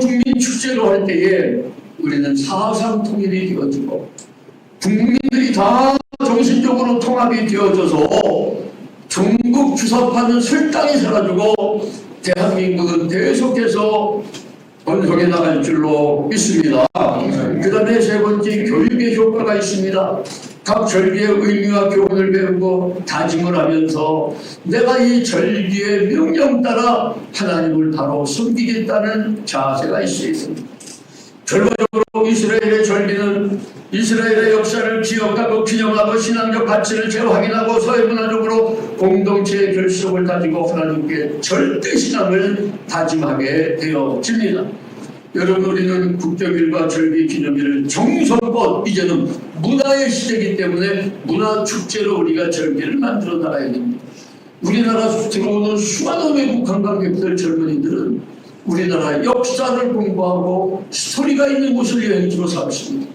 국민 축제로 할 때에 우리는 사상통일이 되어지고 국민들이 다 정신적으로 통합이 되어져서 전국 주사파는 설당이 사라지고 대한민국은 계속해서 번성해 나갈 줄로 믿습니다. 그 다음에 세 번째, 교육의 효과가 있습니다. 각 절기의 의미와 교훈을 배우고 다짐을 하면서 내가 이 절기의 명령 따라 하나님을 바로 섬기겠다는 자세가 있어야 됩니다. 결과적으로 이스라엘의 절기는 이스라엘의 역사를 기억하고 기념하고 신앙적 가치를 재확인하고 사회문화적으로 공동체의 결속을 다지고 하나님께 절대 신앙을 다짐하게 되어집니다. 여러분, 우리는 국경일과 절기 기념일을 정성껏, 이제는 문화의 시대이기 때문에 문화축제로 우리가 절기를 만들어 나가야 됩니다. 우리나라 들어오는 수많은 외국 관광객들, 젊은이들은 우리나라 역사를 공부하고 스토리가 있는 곳을 여행지로 삼습니다.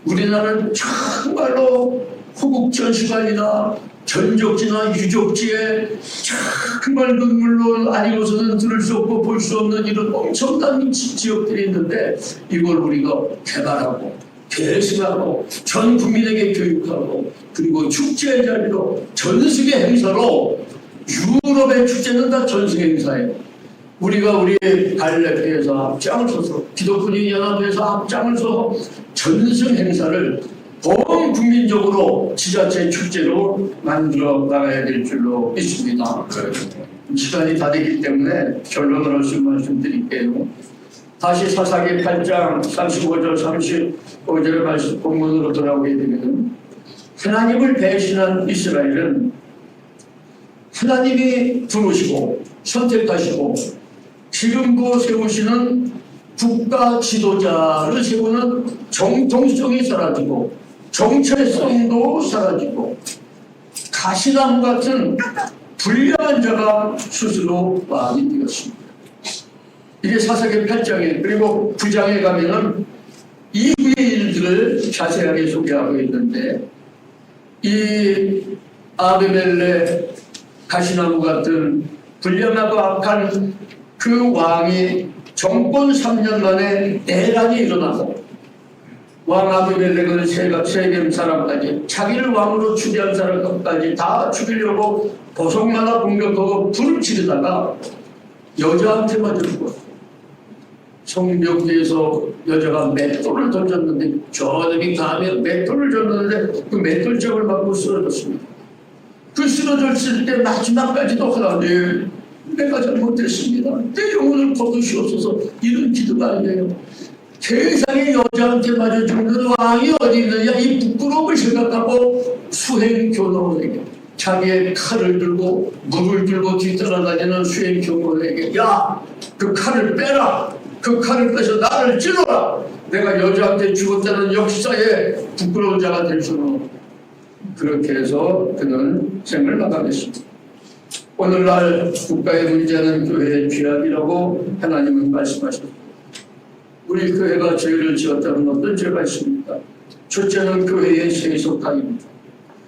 우리나라는 정말로 호국 전시관이나 전적지나 유적지에 정말 눈물로 아니고서는 들을 수 없고 볼 수 없는 이런 엄청난 지역들이 있는데 이걸 우리가 개발하고 계승하고 전 국민에게 교육하고 그리고 축제의 자리로 전승의 행사로, 유럽의 축제는 다 전승의 행사예요. 우리가 우리의 갈래교에서 앞장을 서서 기독교인 연합회에서 앞장을 서서 전승 행사를 본 국민적으로 지자체 축제로 만들어 나가야 될 줄로 믿습니다. 시간이 다 되기 때문에 결론을 할수 말씀드릴게요. 다시 사사기 8장 35절 35절의 말씀 본문으로 돌아오게 되면 하나님을 배신한 이스라엘은 하나님이 부르시고 선택하시고 지금도 세우시는 국가 지도자를 세우는 정통성이 사라지고 정체성도 사라지고 가시나무 같은 불량한 자가 스스로 왕이 되었습니다. 이게 사사기 8장에 그리고 9장에 가면은 이후의 일들을 자세하게 소개하고 있는데 이 아비멜렉 가시나무 같은 불량하고 악한 그 왕이 정권 3년 만에 내란이 일어나고 왕 아비멜렉은 세겜 사람까지 자기를 왕으로 추대한 사람까지 다 죽이려고 보석마다 공격하고 불을 지르다가 여자한테 맞아 죽었어. 성벽 위에서 여자가 맷돌을 던졌는데 저들이 감에 맷돌을 던졌는데 그 맷돌짝을 맞고 쓰러졌습니다. 그 쓰러졌을 때 마지막까지도 하나님 내가 잘못했습니다. 내 영혼을 거두시옵소서. 이런 기도가 아니에요. 세상에 여자한테 맞아 죽는 왕이 어디 있느냐 이 부끄러움을 생각하고 수행교도에게 자기의 칼을 들고 물을 들고 뒤따라다니는 수행교도에게 야 그 칼을 빼라. 그 칼을 빼서 나를 찔러라. 내가 여자한테 죽었다는 역사에 부끄러운 자가 될 수는 없다. 그렇게 해서 그는 생을 마감했습니다. 오늘날 국가의 문제는 교회의 죄악이라고 하나님은 말씀하셨습니다. 우리 교회가 죄를 지었다는 어떤 죄가 있습니까? 첫째는 교회의 세속화입니다.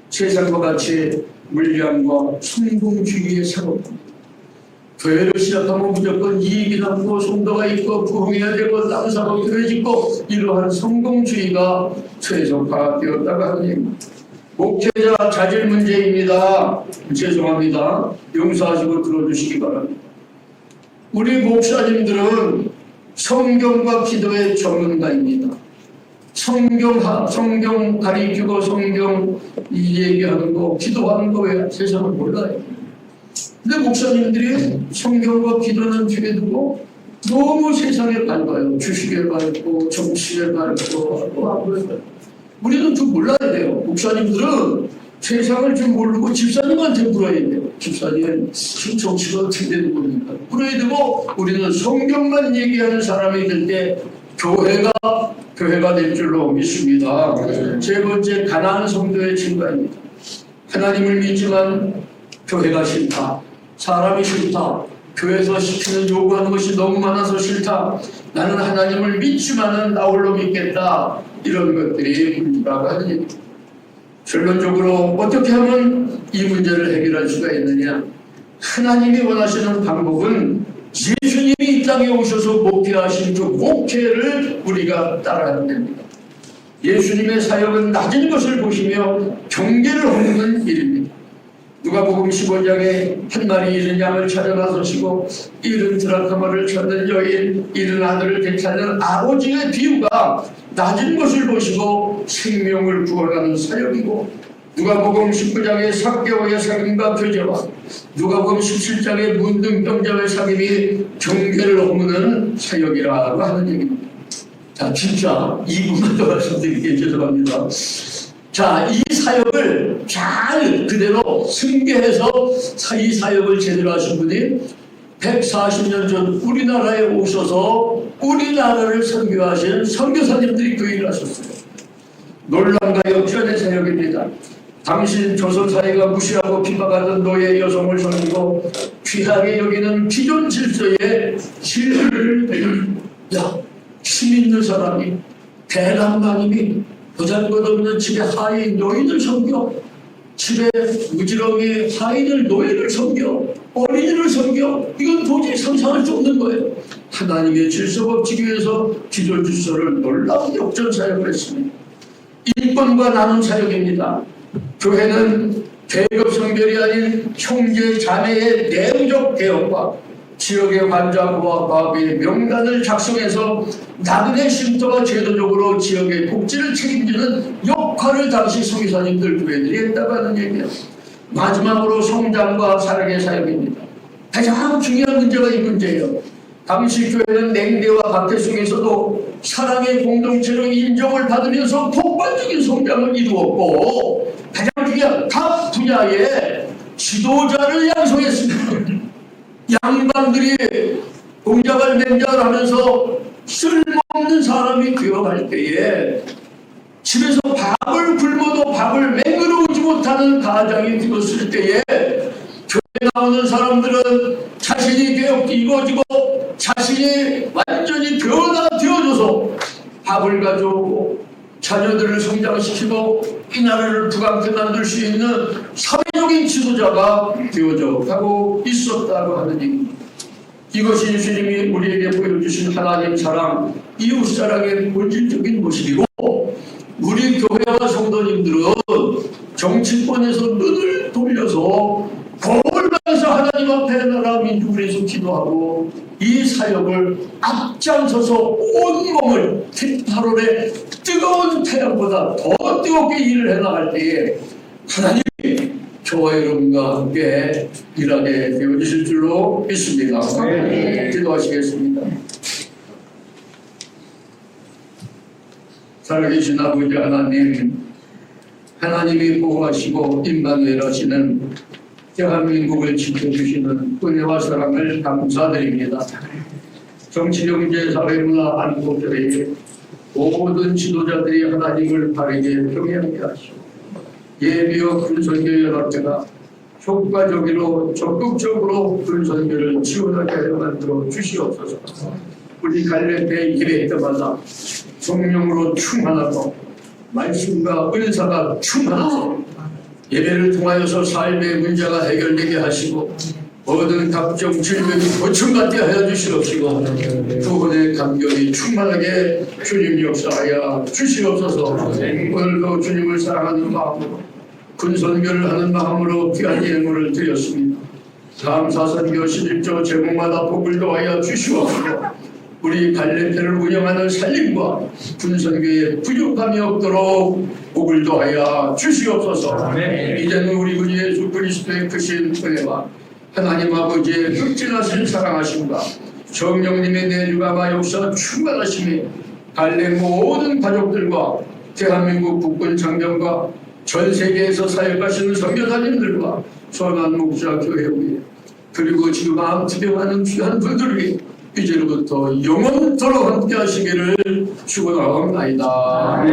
세상과 같이 물량과 성공주의의 사고입니다. 교회를 시작하면 무조건 이익이 남고 성도가 있고 부흥해야 되고 땅 사고 교회 짓고 이러한 성공주의가 세속화되었다고 하는 얘기입니다. 목회자 자질 문제입니다. 죄송합니다. 용서하시고 들어주시기 바랍니다. 우리 목사님들은 성경과 기도의 전문가입니다. 성경 가리키고 성경 얘기하는 거, 기도하는 거 왜 세상을 몰라요? 근데 목사님들이 성경과 기도는 뒤에 두고 너무 세상에 밟아요. 주식에 밟고 정치에 밟고 우리는 좀 몰라야 돼요. 목사님들은 세상을 좀 모르고 집사님한테 물어야 돼요. 집사님 정치가 어떻게 되는 겁니까? 물어야 되고 우리는 성경만 얘기하는 사람이 될 때 교회가 될 줄로 믿습니다. 세 번째 가난한 성도의 증가입니다. 하나님을 믿지만 교회가 싫다. 사람이 싫다. 교회에서 시키는 요구하는 것이 너무 많아서 싫다. 나는 하나님을 믿지만은 나 홀로 믿겠다. 이런 것들이 문제라고 하는 얘기입니다. 결론적으로 어떻게 하면 이 문제를 해결할 수가 있느냐? 하나님이 원하시는 방법은 예수님이 이 땅에 오셔서 목회하신 그 목회를 우리가 따라야 됩니다. 예수님의 사역은 낮은 것을 보시며 경계를 허무는 일입니다. 누가복음 15장에 한 마리 잃은 양을 찾아 나서시고 잃은 드라크마를 찾는 여인, 잃은 아들을 되찾는 아버지의 비유가 낮은 것을 보시고 생명을 구원하는 사역이고 누가복음 19장의 삭개오의 사귐과 교제와 누가복음 17장의 문둥병자의 사귐이 경계를 허무는 사역이라고 하는 얘기입니다. 자, 진짜 2분만 더 말씀드리게 죄송합니다. 자, 이 사역을 잘 그대로 승계해서 이 사역을 제대로 하신 분이 140년 전 우리나라에 오셔서 우리나라를 선교하신 선교사님들이 그 일을 하셨어요. 놀람과 역전의 사역입니다. 당신 조선사회가 무시하고 비방하던 노예 여성을 섬기고 귀하게 여기는 기존 질서의 진리를 힘 있는 사람이 대남마님이 보잘것없는 집에 하인 노인을 섬겨 집에 무지렁이 하인을 노예를 섬겨 어린이를 섬겨 이건 도저히 상상할 수 없는 거예요. 하나님의 질서가 지기 위해서 기존 질서를 놀라운 역전 사역을 했습니다. 인권과 나눔 사역입니다. 교회는 계급 성별이 아닌 형제 자매의 내부적 개혁과 지역의 환자와 과학의 명단을 작성해서 나그네 쉼터가 제도적으로 지역의 복지를 책임지는 역할을 당시 성교사님들 교회들이 했다고 하는 얘기예요. 마지막으로 성장과 사랑의 사역입니다. 가장 중요한 문제가 이 문제예요. 당시 교회는 냉대와 박해 속에서도 사랑의 공동체로 인정을 받으면서 폭발적인 성장을 이루었고 가장 중요한 각 분야의 지도자를 양성했습니다. 양반들이 공작을 맹작을 하면서 쓸모없는 사람이 되어갈 때에 집에서 밥을 굶어도 밥을 맹으로 오지 못하는 가장이 되었을 때에 교회 나오는 사람들은 자신이 개혁이 이루어지고 자신이 완전히 변화되어져서 밥을 가져오고 자녀들을 성장시키고 이 나라를 부강케 만들 수 있는 사회적인 지도자가 되어져 가고 있었다고 하는 얘기입니다. 이것이 예수님이 우리에게 보여주신 하나님 사랑, 이웃 사랑의 본질적인 모습이고 우리 교회와 성도님들은 정치권에서 눈을 돌려서 거울 보면서 하나님 앞에 나라 민족을 위해서 기도하고 이 사역을 앞장서서 온 몸을 8월의 뜨거운 태양보다 더 뜨겁게 일을 해나갈 때에 하나님이 저와 여러분과 함께 일하게 되어주실 줄로 믿습니다. 기도하시겠습니다. 살아계신 아버지 하나님, 하나님이 보호하시고 임마누엘 대한민국을 지켜주시는 은혜와 사랑을 감사드립니다. 정치, 경제, 사회, 문화, 안보들에게 모든 지도자들이 하나님을 바르게 경외하게 하시고 예비와 불선교연합회가 효과적으로 적극적으로 불선교를 지원하게 하여 만들어 주시옵소서. 우리 갈렙의 예배 때마다 성령으로 충만하고 말씀과 은사가 충만하고 예배를 통하여서 삶의 문제가 해결되게 하시고 모든 각종 질병이 고침받게 하여 주시옵시고 구원의 감격이 충만하게 주님 역사하여 주시옵소서. 오늘도 주님을 사랑하는 마음으로 군선교를 하는 마음으로 귀한 예물을 드렸습니다. 감사선교 11조 제목마다 복을 더하여 주시옵시고 우리 갈렙교를 운영하는 살림과 군선교에 부족함이 없도록 복을 더하여 주시옵소서. 이제는 우리 구 예수 그리스도의 크신 은혜와 하나님 아버지의 극진하신 사랑하심과 성령님의 내주가마 역사 충만하심이 갈렙 모든 가족들과 대한민국 국군 장병과 전 세계에서 사역하시는 선교사님들과 선한 목사 교회 위에 그리고 지금 암투병하는 귀한 분들 위에 이제로부터 영원토록 함께 하시기를 축원하옵나이다.